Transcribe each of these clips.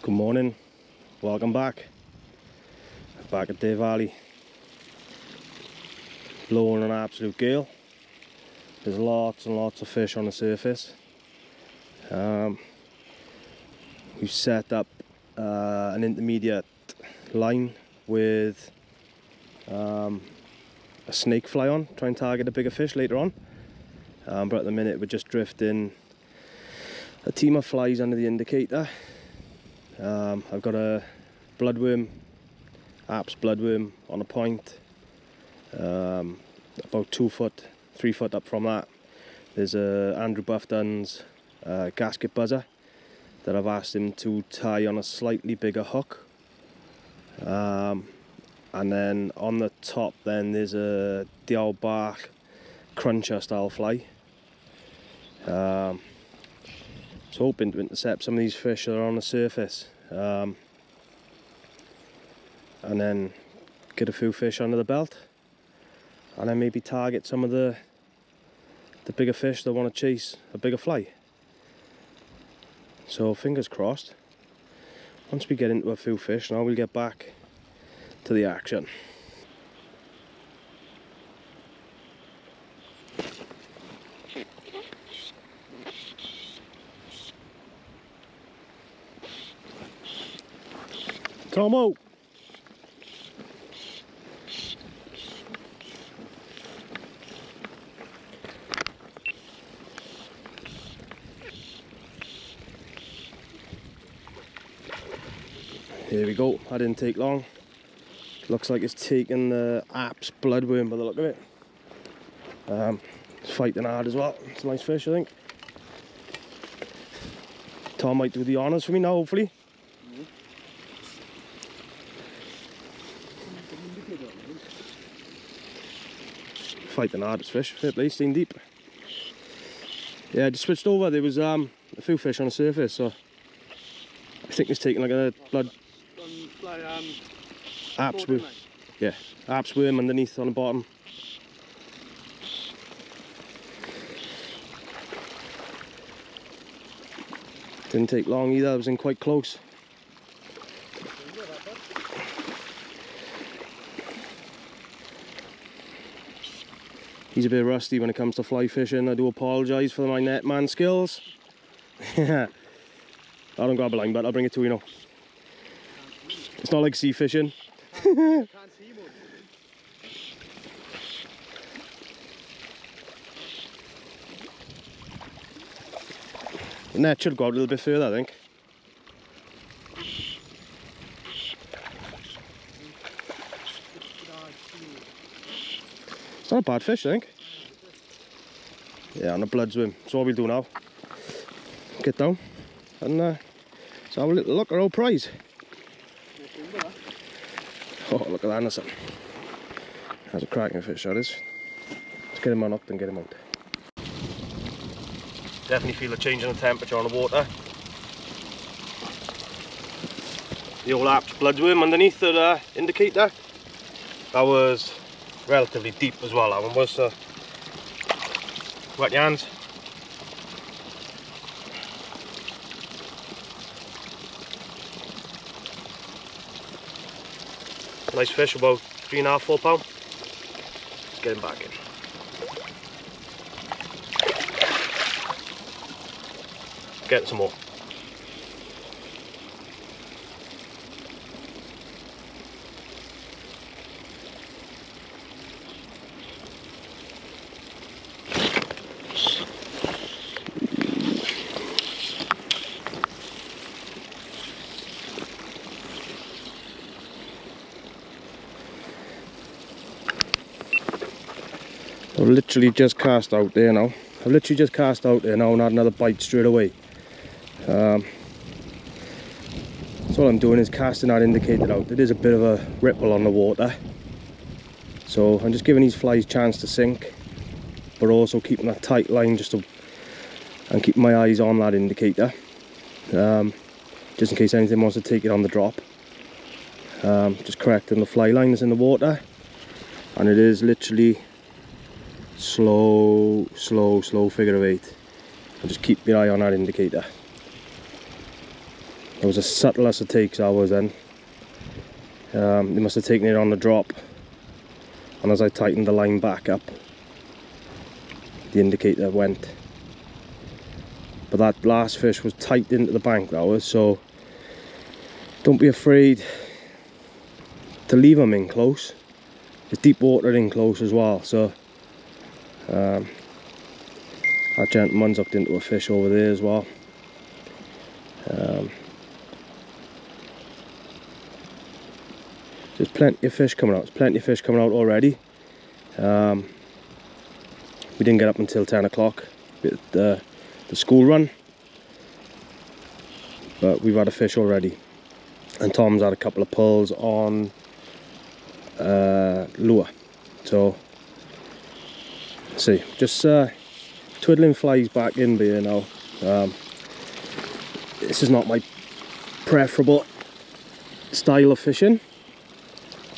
Good morning, welcome back at Day Valley. Blowing an absolute gale. There's lots and lots of fish on the surface. We've set up an intermediate line with a snake fly on, try and target a bigger fish later on. But at the minute we're just drifting a team of flies under the indicator. I've got a bloodworm, Apps bloodworm on a point, about 2 foot, 3 foot up from that. There's a Andrew Buffton's gasket buzzer that I've asked him to tie on a slightly bigger hook. And then on the top then there's a Stillwater cruncher style fly. So hoping to intercept some of these fish that are on the surface, and then get a few fish under the belt, and then maybe target some of the bigger fish that want to chase a bigger fly. So fingers crossed. Once we get into a few fish now, we'll get back to the action. Tomo! Here we go, that didn't take long. Looks like it's taken the Apps bloodworm by the look of it. It's fighting hard as well. It's a nice fish, I think. Tom might do the honours for me now, hopefully. Fighting hard as fish, fair play, staying deep. Yeah, I just switched over. There was a few fish on the surface, so I think it's taking like a blood Apps worm. Yeah, Apps worm underneath on the bottom. Didn't take long either, I was in quite close. He's a bit rusty when it comes to fly fishing. I do apologise for my netman skills. I don't grab a line, but I'll bring it to you know. It's not like sea fishing. Can't see much. The net should go out a little bit further, I think. It's not a bad fish, I think. Yeah, on a bloodworm. So what we'll do now, get down and let's have a little look at our prize. Oh, look at that, listen. That's a cracking fish, that is. Let's get him on up and get him out. Definitely feel a change in the temperature on the water. The old Apps bloodworm underneath the indicator. That was relatively deep as well, that one was, so wet your hands. Nice fish, about 3.5, 4 pound. Let's get him back in. Get some more. I've literally just cast out there now. And had another bite straight away. So all I'm doing is casting that indicator out. It is a bit of a ripple on the water. So I'm just giving these flies a chance to sink, but also keeping that tight line and keeping my eyes on that indicator. Just in case anything wants to take it on the drop. Just correcting the fly line that's in the water. And it is literally slow figure of 8, and just keep your eye on that indicator. It was a subtle as it takes hours then. They must have taken it on the drop, and as I tightened the line back up, the indicator went. But that last fish was tight into the bank, that was, so don't be afraid to leave them in close. There's deep water in close as well, so that gentleman's hooked into a fish over there as well. There's plenty of fish coming out. There's plenty of fish coming out already. We didn't get up until 10 o'clock with the school run, but we've had a fish already, and Tom's had a couple of pulls on lure. So let's see, just twiddling flies back in here now. This is not my preferable style of fishing,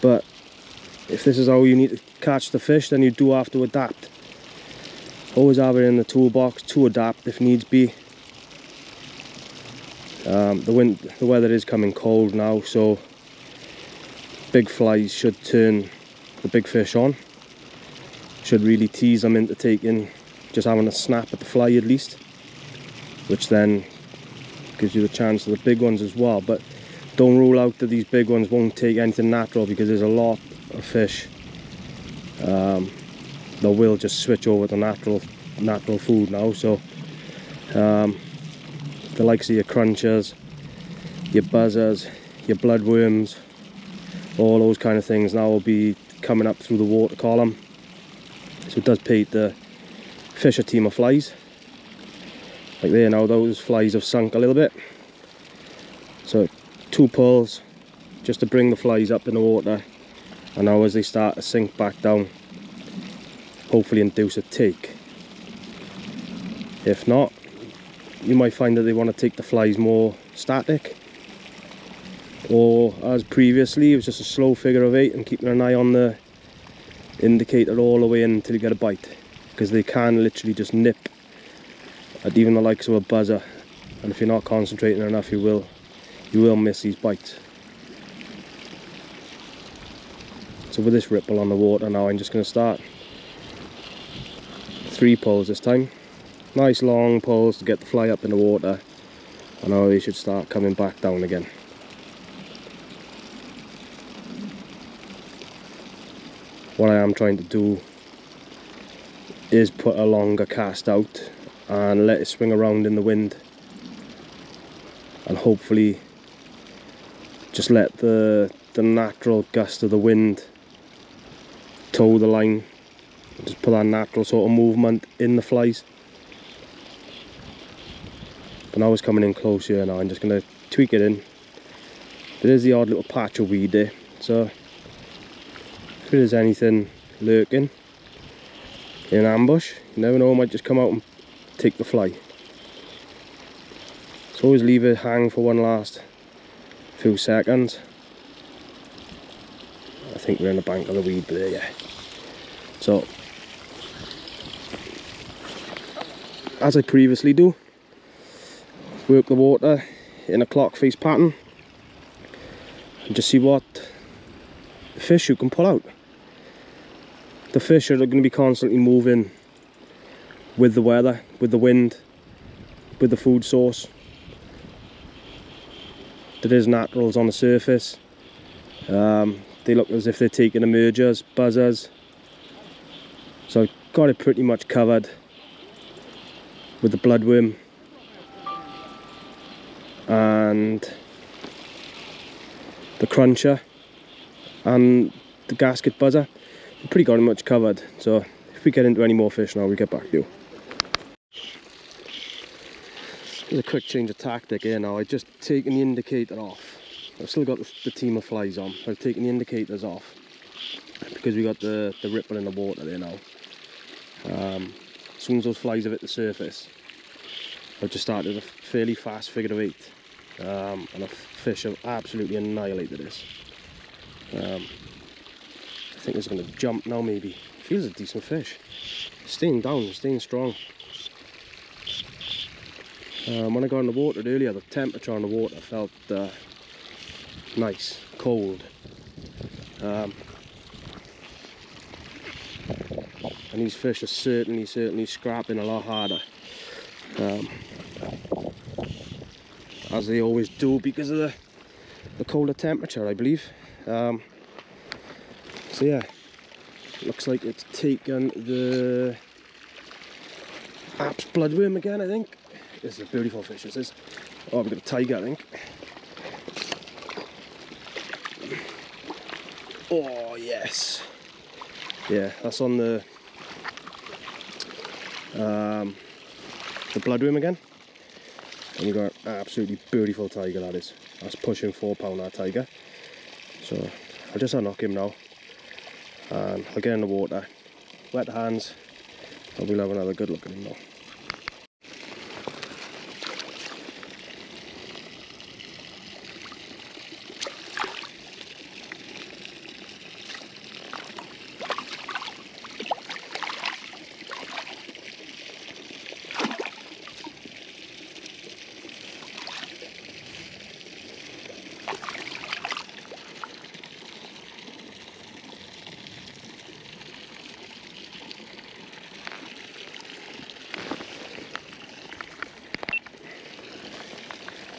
but if this is how you need to catch the fish, then you do have to adapt. Always have it in the toolbox to adapt if needs be. The weather is coming cold now, so big flies should turn the big fish on. Should really tease them into just having a snap at the fly at least, which then gives you the chance of the big ones as well. But don't rule out that these big ones won't take anything natural, because there's a lot of fish they will just switch over to natural food now. So the likes of your crunchers, your buzzers, your bloodworms, all those kind of things now will be coming up through the water column. So it does pay to fish a team of flies. Like there now, those flies have sunk a little bit. So 2 pulls just to bring the flies up in the water, and now as they start to sink back down, hopefully induce a take. If not, you might find that they want to take the flies more static, or as previously it was just a slow figure of 8 and keeping an eye on the indicator all the way in until you get a bite, because they can literally just nip at even the likes of a buzzer, and if you're not concentrating enough, you will miss these bites. So with this ripple on the water now, I'm just going to start 3 pulls this time. Nice long pulls to get the fly up in the water, and now they should start coming back down again. What I am trying to do is put a longer cast out and let it swing around in the wind, and hopefully just let the natural gust of the wind tow the line, just put that natural sort of movement in the flies. But now it's coming in close here now. I'm just going to tweak it in. There is the odd little patch of weed there, so if there's anything lurking in an ambush, you never know, it might just come out and take the fly. So always leave it hang for one last few seconds. I think we're in the bank of the weed there, yeah. So as I previously do, work the water in a clock face pattern and just see what fish you can pull out. The fish are going to be constantly moving with the weather, with the wind, with the food source. There is naturals on the surface. They look as if they're taking emergers, buzzers. So I've got it pretty much covered with the bloodworm and the cruncher and the gasket buzzer. We've pretty got it much covered, so if we get into any more fish now, we'll get back to you. There's a quick change of tactic here now. I've just taken the indicator off. I've still got the team of flies on. I've taken the indicators off because we got the ripple in the water there now. As soon as those flies have hit the surface, I've just started a fairly fast figure of 8, and the fish have absolutely annihilated this. I think it's going to jump now, maybe. Feels a decent fish. Staying down, staying strong. When I got in the water earlier, the temperature on the water felt nice, cold. And these fish are certainly scrapping a lot harder. As they always do because of the colder temperature, I believe. So yeah, looks like it's taken the Apps bloodworm again, I think. This is a beautiful fish, this is. Oh, we've got a tiger, I think. Oh, yes. Yeah, that's on the bloodworm again. And you've got an absolutely beautiful tiger, that is. That's pushing 4 pound, that tiger. So I'll just unhook him now. And I'll get in the water, wet the hands, and we'll have another good look at him now.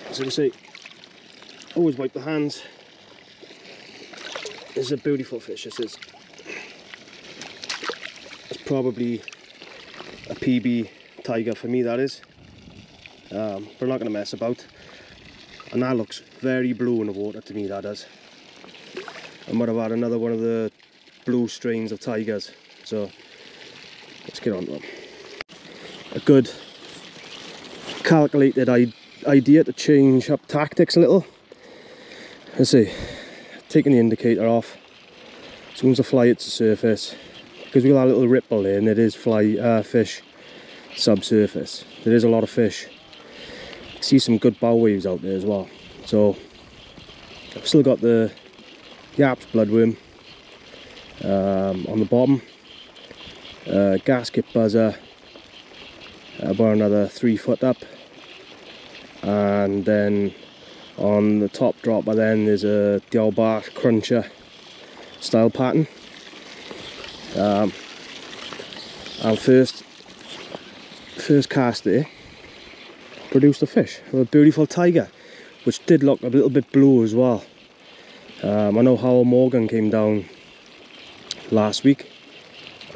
As I say, always wipe the hands. This is a beautiful fish, this is. It's probably a PB tiger for me, that is. But I'm not going to mess about. And that looks very blue in the water to me, that does. I might have had another one of the blue strains of tigers. So let's get on to them. A good calculated idea to change up tactics a little. Let's see, taking the indicator off as soon as the fly hits the surface, because we got that little ripple there, and it is fish subsurface. There is a lot of fish. I see some good bow waves out there as well. So I've still got the Apps bloodworm on the bottom, gasket buzzer about another 3 foot up. And then on the top dropper then there's a Stillwater cruncher style pattern. And first cast there produced a fish, a beautiful tiger, which did look a little bit blue as well. I know Howard Morgan came down last week,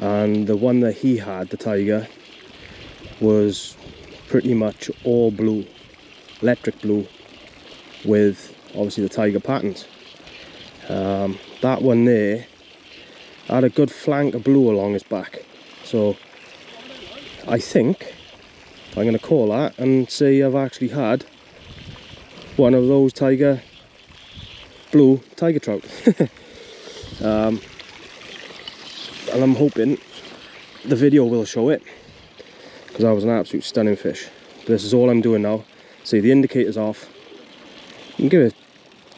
and the one that he had, the tiger, was pretty much all blue. Electric blue with obviously the tiger patterns. That one there had a good flank of blue along his back, so I think I'm going to call that and say I've actually had one of those blue tiger trout. And I'm hoping the video will show it, because that was an absolute stunning fish. This is all I'm doing now. See, the indicator's off. You can give it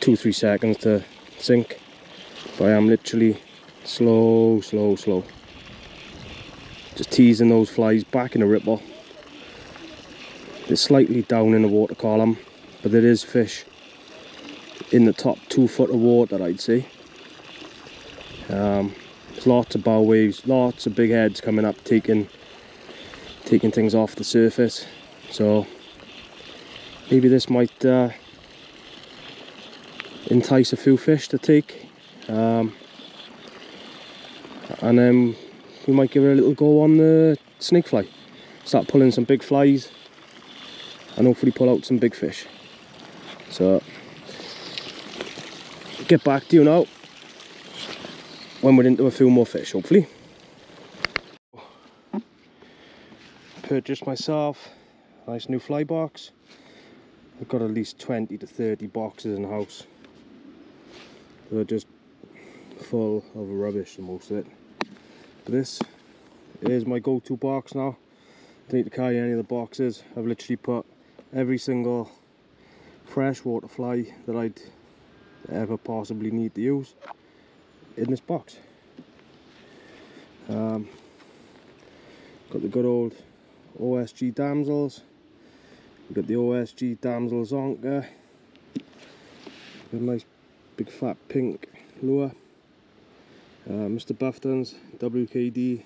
2-3 seconds to sink, but I am literally slow. Just teasing those flies back in the ripple. They're slightly down in the water column, but there is fish in the top 2 foot of water, I'd say. There's lots of bow waves, lots of big heads coming up, taking things off the surface. So maybe this might entice a few fish to take, and then we might give it a little go on the snake fly. Start pulling some big flies and hopefully pull out some big fish. So get back to you now when we're into a few more fish, hopefully. Purchased myself a nice new fly box. I've got at least 20 to 30 boxes in the house. They're just full of rubbish, most of it. But this is my go-to box now. Don't need to carry any of the boxes. I've literally put every single freshwater fly that I'd ever possibly need to use in this box. Got the good old OSG damsels. We've got the OSG Damsel Zonker. A nice big fat pink lure. Mr. Buffton's WKD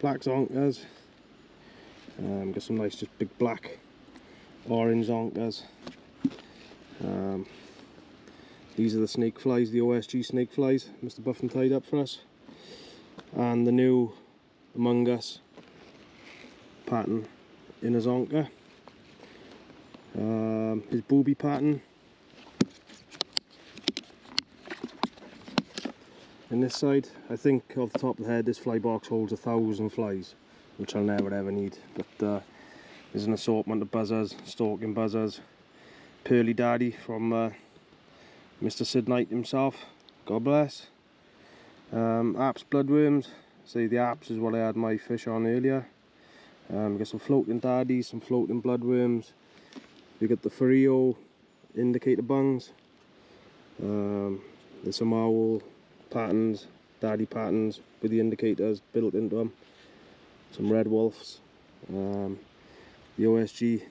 black zonkers. Got some nice just big black orange zonkers. These are the snake flies, the OSG snake flies Mr. Buffton tied up for us, and the new Among Us pattern in a zonker. His booby pattern in this side. I think off the top of the head this fly box holds 1,000 flies, which I'll never ever need, but there's an assortment of buzzers, stalking buzzers, Pearly Daddy from Mr. Sid Knight himself, God bless. Apps bloodworms, say the apps is what I had my fish on earlier. Got some floating daddies, some floating bloodworms. We got the Frio Indicator bungs. There's some owl patterns, daddy patterns with the indicators built into them. Some red wolves. The OSG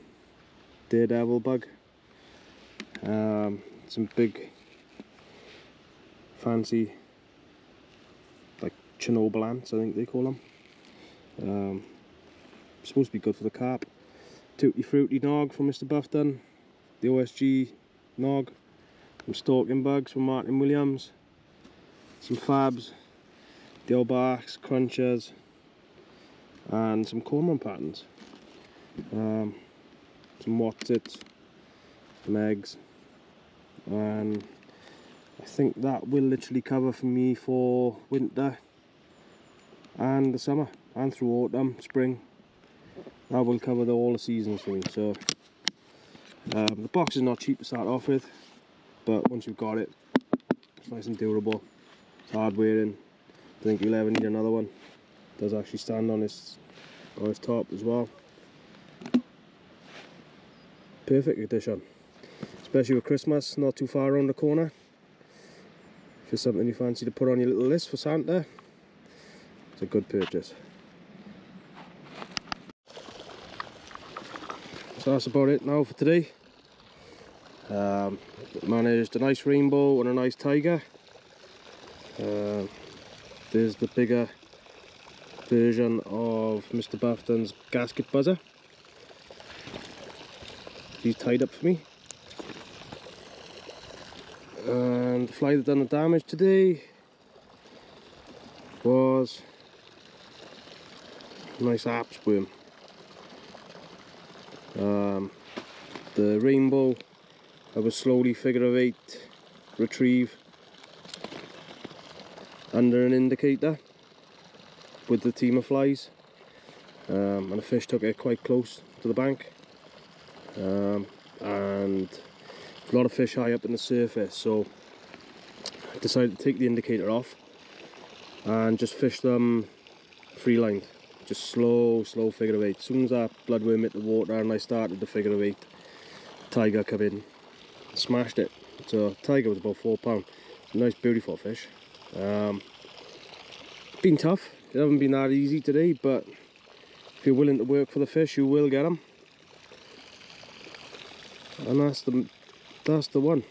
Daredevil bug. Some big fancy like Chernobyl ants, I think they call them. Supposed to be good for the carp. Tutti Frutti nog from Mr. Buffton. The OSG nog. Some stalking bugs from Martin Williams. Some fabs, the barks, crunchers, and some cormorant patterns. Some Watsits, some eggs, and I think that will literally cover for me for winter and the summer, and through autumn, spring. That will cover all the seasons for me. So the box is not cheap to start off with, but once you've got it, it's nice and durable. It's hard wearing. I think you'll ever need another one. It does actually stand on its top as well. Perfect addition, especially with Christmas not too far around the corner. If it's something you fancy to put on your little list for Santa, it's a good purchase. So that's about it now for today. Managed a nice rainbow and a nice tiger. There's the bigger version of Mr. Buffton's gasket buzzer. He's tied up for me. And the fly that done the damage today was a nice apps worm. The rainbow I was slowly figure of 8 retrieve under an indicator with the team of flies, and the fish took it quite close to the bank, and a lot of fish high up in the surface, so I decided to take the indicator off and just fish them free lined, just slow figure of 8. As soon as that bloodworm hit the water and I started the figure of 8, tiger come in, smashed it. So tiger was about £4. Nice beautiful fish. Been tough, it hasn't been that easy today, but if you're willing to work for the fish, you will get them. And that's the one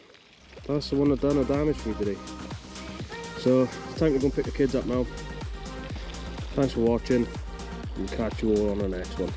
that done the damage for me today. So it's time to go and pick the kids up now. Thanks for watching, and catch you all on the next one.